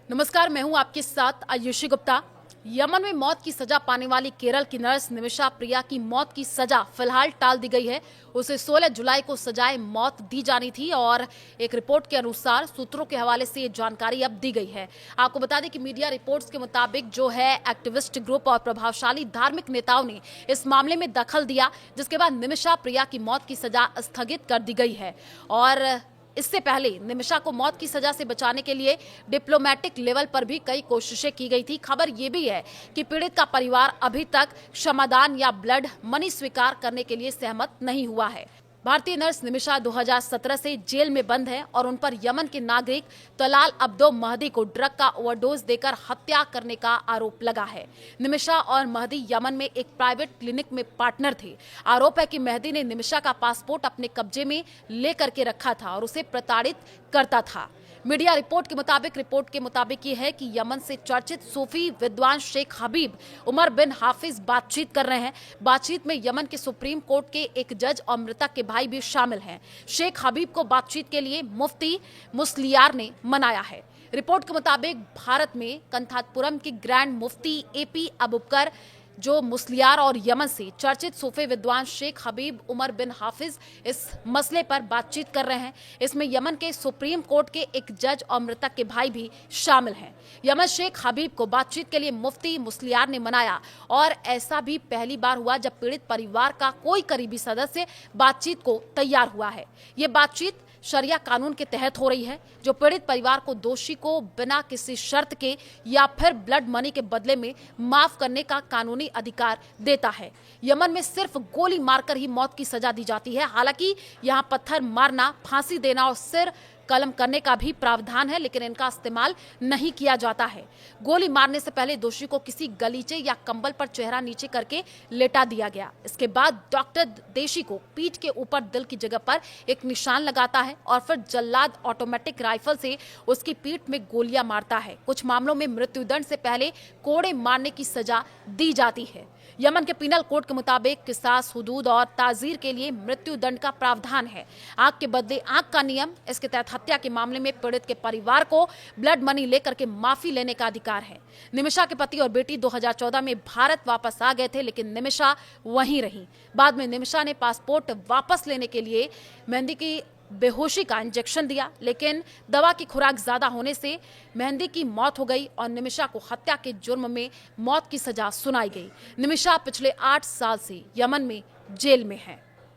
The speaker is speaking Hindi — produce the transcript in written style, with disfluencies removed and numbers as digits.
नमस्कार, मैं हूं आपके साथ आयुषी गुप्ता। यमन में मौत की सजा पाने वाली केरल की नर्स निमिषा प्रिया की मौत की सजा फिलहाल टाल दी गई है। उसे 16 जुलाई को सजाए मौत दी जानी थी और एक रिपोर्ट के अनुसार सूत्रों के हवाले से ये जानकारी अब दी गई है। आपको बता दें कि मीडिया रिपोर्ट्स के मुताबिक जो है एक्टिविस्ट ग्रुप और प्रभावशाली धार्मिक नेताओं ने इस मामले में दखल दिया, जिसके बाद निमिषा प्रिया की मौत की सजा स्थगित कर दी गई है। और इससे पहले निमिषा को मौत की सजा से बचाने के लिए डिप्लोमेटिक लेवल पर भी कई कोशिशें की गई थी। खबर ये भी है कि पीड़ित का परिवार अभी तक क्षमादान या ब्लड मनी स्वीकार करने के लिए सहमत नहीं हुआ है। भारतीय नर्स निमिषा 2017 से जेल में बंद है और उन पर यमन के नागरिक तलाल अब्दो महदी को ड्रग का ओवरडोज देकर हत्या करने का आरोप लगा है। निमिषा और महदी यमन में एक प्राइवेट क्लिनिक में पार्टनर थे। आरोप है कि महदी ने निमिषा का पासपोर्ट अपने कब्जे में लेकर के रखा था और उसे प्रताड़ित करता था। मीडिया रिपोर्ट के मुताबिक ये है कि यमन से चर्चित सूफी विद्वान शेख हबीब उमर बिन हाफिज बातचीत कर रहे हैं। बातचीत में यमन के सुप्रीम कोर्ट के एक जज और मृतक के भाई भी शामिल हैं। शेख हबीब को बातचीत के लिए मुफ्ती मुस्लियार ने मनाया है। रिपोर्ट के मुताबिक भारत में कंथापुरम के ग्रैंड मुफ्ती एपी अबुबकर जो मुस्लियार और यमन से चर्चित सूफी विद्वान शेख हबीब उमर बिन हाफिज इस मसले पर बातचीत कर रहे हैं। इसमें यमन के सुप्रीम कोर्ट के एक जज और मृतक के भाई भी शामिल हैं। यमन शेख हबीब को बातचीत के लिए मुफ्ती मुस्लियार ने मनाया और ऐसा भी पहली बार हुआ जब पीड़ित परिवार का कोई करीबी सदस्य बातचीत को तैयार हुआ है। ये बातचीत शरिया कानून के तहत हो रही है, जो पीड़ित परिवार को दोषी को बिना किसी शर्त के या फिर ब्लड मनी के बदले में माफ करने का कानूनी अधिकार देता है। यमन में सिर्फ गोली मारकर ही मौत की सजा दी जाती है। हालांकि यहां पत्थर मारना, फांसी देना और सिर कलम करने का भी प्रावधान है, लेकिन इनका इस्तेमाल नहीं किया जाता है। गोली मारने से पहले दोषी को किसी गलीचे या कंबल पर चेहरा नीचे करके लेटा दिया गया। इसके बाद डॉक्टर देशी को पीठ के ऊपर दिल की जगह पर एक निशान लगाता है और फिर जल्लाद ऑटोमेटिक राइफल से उसकी पीठ में गोलियां मारता है। कुछ मामलों में मृत्युदंड से पहले कोड़े मारने की सजा दी जाती है। यमन के पीनल कोड के मुताबिक किसास, हुदूद और ताजीर के लिए मृत्यु दंड का प्रावधान है। आंख के बदले आंख का नियम। इसके तहत हत्या के मामले में पीड़ित के परिवार को ब्लड मनी लेकर के माफी लेने का अधिकार है। निमिषा के पति और बेटी 2014 में भारत वापस आ गए थे, लेकिन निमिषा वहीं रही। बाद में निमिषा ने पासपोर्ट वापस लेने के लिए मेहंदी की बेहोशी का इंजेक्शन दिया, लेकिन दवा की खुराक ज्यादा होने से मेहंदी की मौत हो गई और निमिषा को हत्या के जुर्म में मौत की सजा सुनाई गई। निमिषा पिछले 8 साल से यमन में जेल में है।